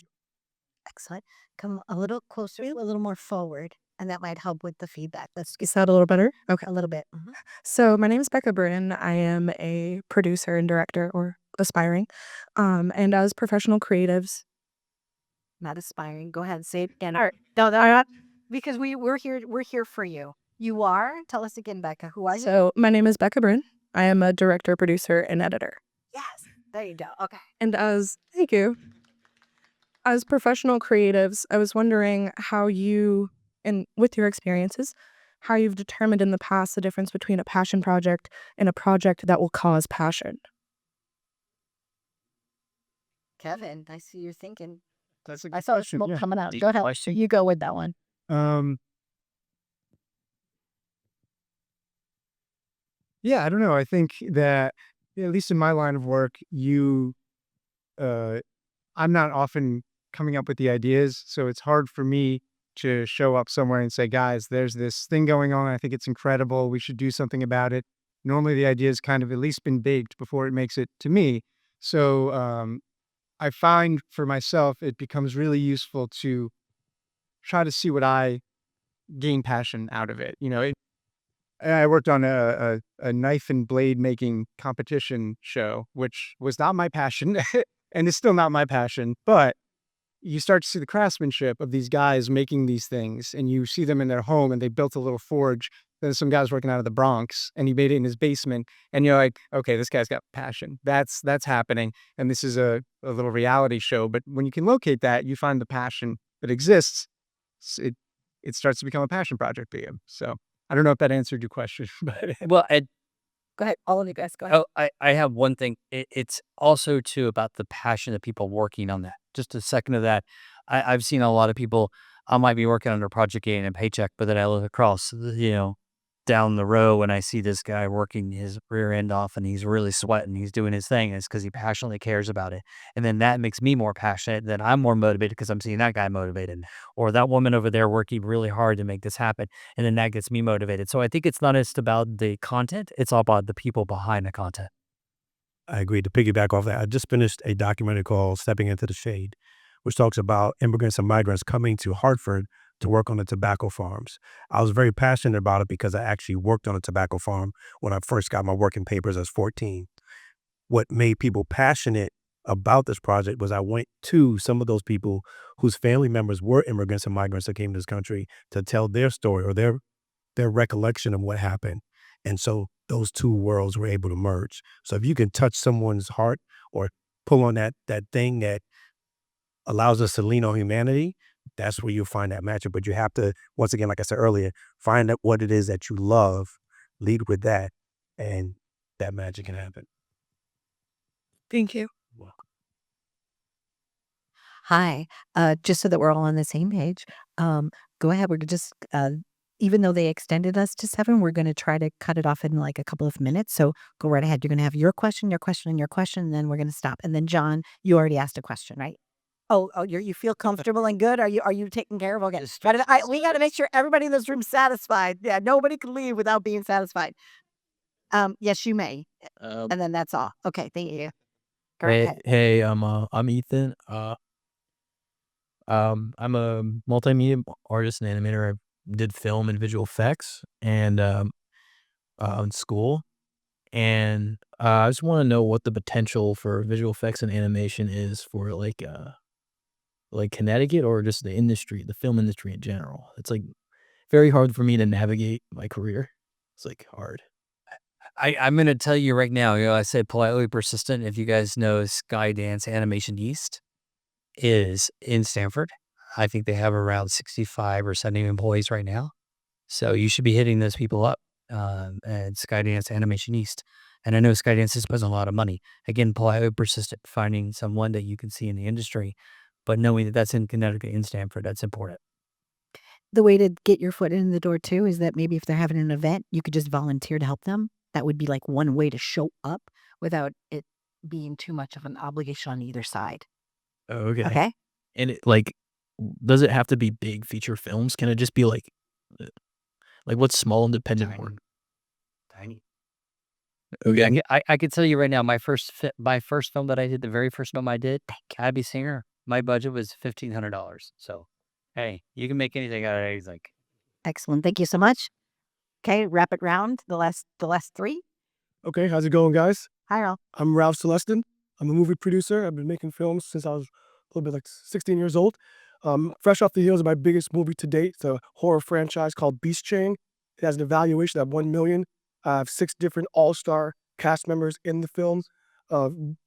Excellent. Come a little closer, a little more forward, and that might help with the feedback. Let's get Is that a little better? Okay. a little bit. So my name is Becca Brin. I am a producer and director, or aspiring. And as professional creatives, Not aspiring. Go ahead, say it again. All right. No, no, because we're here. We're here for you. You are. Tell us again, Becca. Who are you? so my name is Becca Brin. I am a director, producer, and editor. Yes. There you go. Okay. And thank you. As professional creatives, I was wondering how you, and with your experiences, how you've determined in the past the difference between a passion project and a project that will cause passion. Kevin, I see you're thinking. That's a I good saw question. smoke Yeah. coming out. Deep Go ahead. question. You go with that one. Yeah, I don't know. I think that, at least in my line of work, I'm not often coming up with the ideas, so it's hard for me to show up somewhere and say, guys, there's this thing going on. I think it's incredible. We should do something about it. Normally the idea's kind of at least been baked before it makes it to me. So I find for myself, it becomes really useful to try to see what I gain passion out of it. I worked on a knife and blade making competition show, which was not my passion and is still not my passion. But you start to see the craftsmanship of these guys making these things, and you see them in their home, and they built a little forge. Then some guy's working out of the Bronx, and he made it in his basement. And you're like, okay, this guy's got passion. That's happening. And this is a little reality show. But when you can locate that, you find the passion that exists. It starts to become a passion project for you. So I don't know if that answered your question, but Well, Go ahead. All of you guys, go ahead. I have one thing. It's also too about the passion of people working on that. Just a second of that. I've seen a lot of people. I might be working on a project getting a paycheck, but then I look across, down the row and I see this guy working his rear end off and he's really sweating. He's doing his thing. It's because he passionately cares about it. And then that makes me more passionate. Then I'm more motivated because I'm seeing that guy motivated or that woman over there working really hard to make this happen. And then that gets me motivated. So I think it's not just about the content. It's all about the people behind the content. I agree. To piggyback off that, I just finished a documentary called Stepping Into the Shade, which talks about immigrants and migrants coming to Hartford to work on the tobacco farms. I was very passionate about it because I actually worked on a tobacco farm when I first got my working papers as 14. What made people passionate about this project was I went to some of those people whose family members were immigrants and migrants that came to this country to tell their story or their recollection of what happened. And so those two worlds were able to merge. So if you can touch someone's heart or pull on that thing that allows us to lean on humanity, that's where you'll find that matchup. But you have to, once again, like I said earlier, find out what it is that you love, lead with that, and that magic can happen. Thank you. Hi. Just so that we're all on the same page, go ahead. We're just, even though they extended us to 7, we're going to try to cut it off in like a couple of minutes. So go right ahead. You're going to have your question, and then we're going to stop. And then John, you already asked a question, right? Oh, you feel comfortable and good? Are you taken care of? Okay. We got to make sure everybody in this room's satisfied. Yeah, nobody can leave without being satisfied. Yes, you may. And then that's all. Okay, thank you. Go ahead. Hey, I'm Ethan. I'm a multimedia artist and animator. I did film and visual effects and in school, and I just want to know what the potential for visual effects and animation is for like Connecticut or just the industry, the film industry in general. It's like very hard for me to navigate my career. It's like hard. I'm going to tell you right now, I said politely persistent. If you guys know Skydance Animation East is in Stanford. I think they have around 65 or 70 employees right now. So you should be hitting those people up and Skydance Animation East. And I know Skydance is spending a lot of money. Again, Paul, I would persist at finding someone that you can see in the industry, but knowing that that's in Connecticut and Stamford, that's important. The way to get your foot in the door too is that maybe if they're having an event, you could just volunteer to help them. That would be like one way to show up without it being too much of an obligation on either side. Oh, okay. Okay? And it does it have to be big feature films? Can it just be like what's small independent work? Tiny. Okay. I can tell you right now, my first film that I did, the very first film I did, Cabby Singer, my budget was $1,500. So, hey, you can make anything out of anything. Excellent. Thank you so much. Okay, rapid round. The last three. Okay, how's it going, guys? Hi, Ralph. I'm Ralph Celestin. I'm a movie producer. I've been making films since I was a little bit like 16 years old. Fresh off the heels of my biggest movie to date, it's a horror franchise called Beast Chain. It has an evaluation of $1 million. I have 6 different all-star cast members in the film,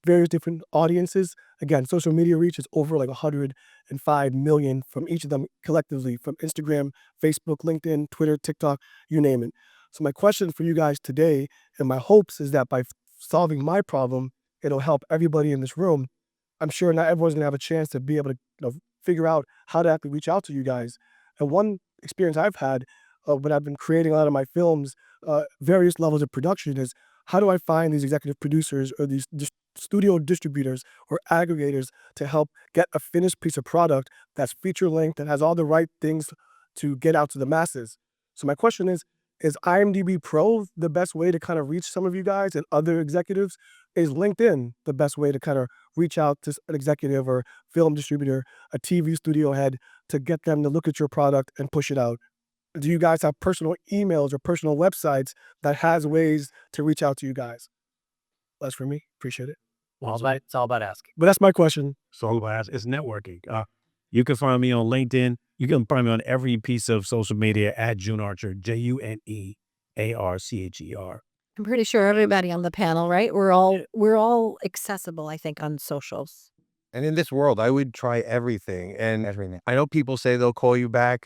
various different audiences. Again, social media reach is over like 105 million from each of them collectively, from Instagram, Facebook, LinkedIn, Twitter, TikTok, you name it. So my question for you guys today, and my hopes, is that by solving my problem, it'll help everybody in this room. I'm sure not everyone's gonna have a chance to be able to figure out how to actually reach out to you guys. And one experience I've had when I've been creating a lot of my films, various levels of production, is how do I find these executive producers or these studio distributors or aggregators to help get a finished piece of product that's feature length, that has all the right things to get out to the masses. So my question is IMDb Pro the best way to kind of reach some of you guys and other executives? Is LinkedIn the best way to kind of reach out to an executive or film distributor, a TV studio head, to get them to look at your product and push it out? Do you guys have personal emails or personal websites that has ways to reach out to you guys? That's for me. Appreciate it. It's all about asking. But that's my question. It's all about it's networking. You can find me on LinkedIn. You can find me on every piece of social media at June Archer, JUNEARCHER. I'm pretty sure everybody on the panel, right? We're all accessible, I think, on socials. And in this world, I would try everything. And I know people say they'll call you back.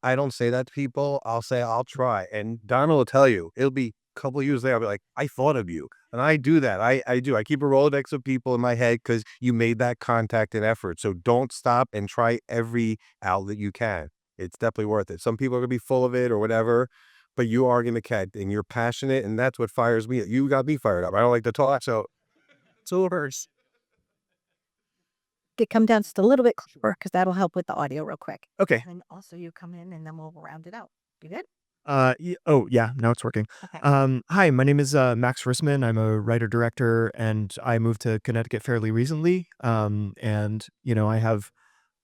I don't say that to people. I'll say I'll try. And Donna will tell you, it'll be a couple of years later, I'll be like, I thought of you. And I do that. I do. I keep a Rolodex of people in my head because you made that contact and effort. So don't stop and try every outlet you can. It's definitely worth it. Some people are going to be full of it or whatever, but you are going to catch, and you're passionate, and that's what fires me. You got me fired up. I don't like to talk, so it's overs. Come down just a little bit closer because that'll help with the audio real quick. Okay. And also you come in and then we'll round it out. You good? Oh yeah, now it's working. Okay. Hi, my name is Max Rissman. I'm a writer director, and I moved to Connecticut fairly recently. And I have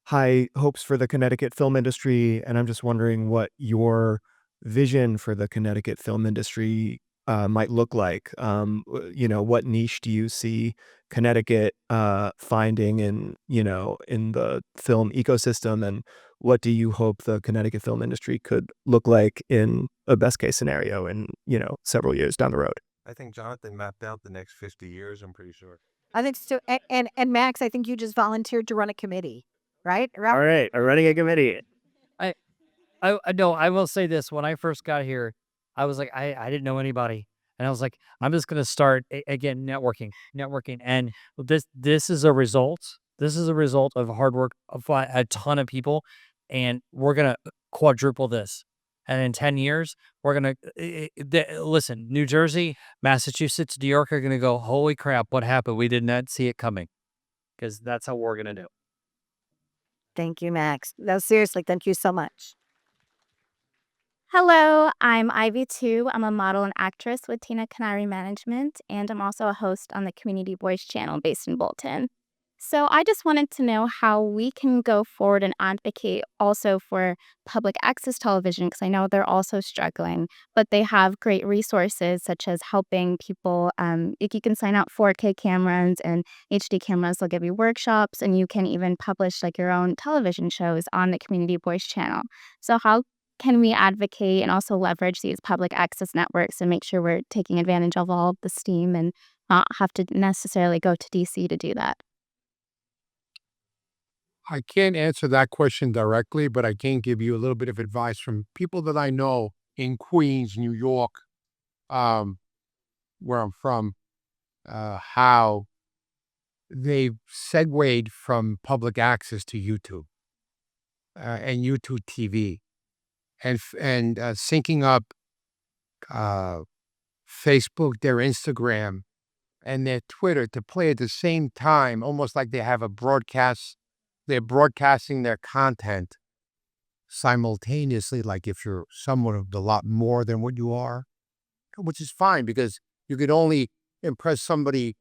high hopes for the Connecticut film industry, and I'm just wondering what your vision for the Connecticut film industry might look like. What niche do you see Connecticut finding in the film ecosystem, and what do you hope the Connecticut film industry could look like in a best case scenario in several years down the road? I think Jonathan mapped out the next 50 years, I'm pretty sure. I think so. And Max, I think you just volunteered to run a committee, right? All right, I'm running a committee. I will say this. When I first got here, I was like, I didn't know anybody. And I was like, I'm just going to start, again, networking. And this is a result. This is a result of hard work of a ton of people. And we're going to quadruple this. And in 10 years, we're going to, listen, New Jersey, Massachusetts, New York are going to go, holy crap, what happened? We did not see it coming. Because that's how we're going to do. Thank you, Max. No, seriously, thank you so much. Hello, I'm Ivy too. I'm a model and actress with Tina Canary Management, and I'm also a host on the Community Voice channel based in Bolton. So I just wanted to know how we can go forward and advocate also for public access television, because I know they're also struggling, but they have great resources such as helping people. If you can sign up 4K cameras and HD cameras, they'll give you workshops, and you can even publish like your own television shows on the Community Voice channel. So how can we advocate and also leverage these public access networks and make sure we're taking advantage of all of the steam and not have to necessarily go to DC to do that? I can't answer that question directly, but I can give you a little bit of advice from people that I know in Queens, New York, where I'm from, how they've segued from public access to YouTube and YouTube TV and syncing up Facebook, their Instagram, and their Twitter to play at the same time, almost like they have a broadcast. They're broadcasting their content simultaneously, like if you're someone of a lot more than what you are, which is fine because you could only impress somebody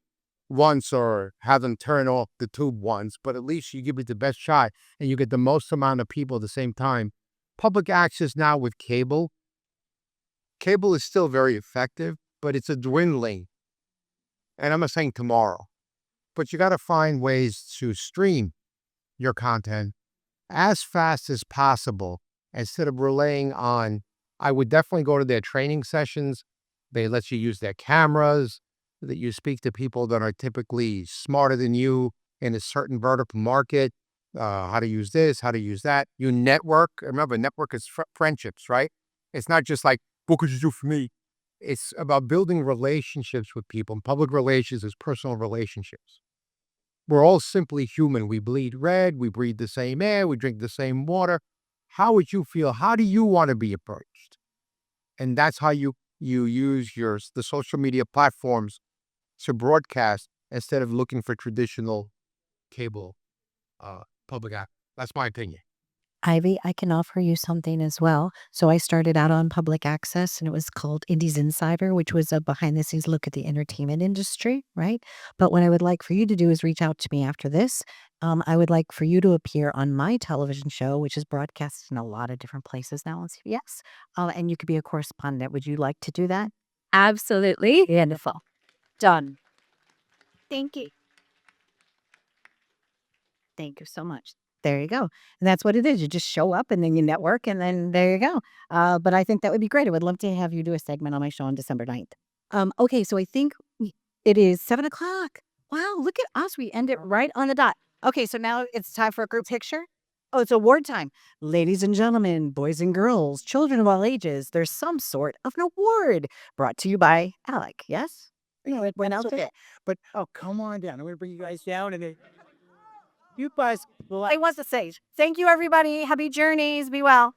once or have them turn off the tube once, but at least you give it the best shot and you get the most amount of people at the same time. Public access now with cable is still very effective, but it's a dwindling. And I'm not saying tomorrow, but you got to find ways to stream your content as fast as possible instead of relying on, I would definitely go to their training sessions. They let you use their cameras, that you speak to people that are typically smarter than you in a certain vertical market, how to use this, how to use that. You network. Remember, network is friendships, right? It's not just like, what could you do for me? It's about building relationships with people. And public relations is personal relationships. We're all simply human. We bleed red. We breathe the same air. We drink the same water. How would you feel? How do you want to be approached? And that's how you use the social media platforms to broadcast instead of looking for traditional cable public app. That's my opinion. Ivy, I can offer you something as well. So I started out on public access and it was called Indies Insider, which was a behind the scenes look at the entertainment industry, right? But what I would like for you to do is reach out to me after this. I would like for you to appear on my television show, which is broadcast in a lot of different places now on CBS. And you could be a correspondent. Would you like to do that? Absolutely. Wonderful. Done. Thank you. Thank you so much. There you go. And that's what it is. You just show up and then you network and then there you go. But I think that would be great. I would love to have you do a segment on my show on December 9th. Okay, so I think it is 7:00. Wow, look at us. We end it right on the dot. Okay, so now it's time for a group picture. Oh, it's award time. Ladies and gentlemen, boys and girls, children of all ages, there's some sort of an award brought to you by Alec. Yes? It went out there. But come on down. I'm going to bring you guys down and then you guys. I was to say, thank you, everybody. Happy journeys. Be well.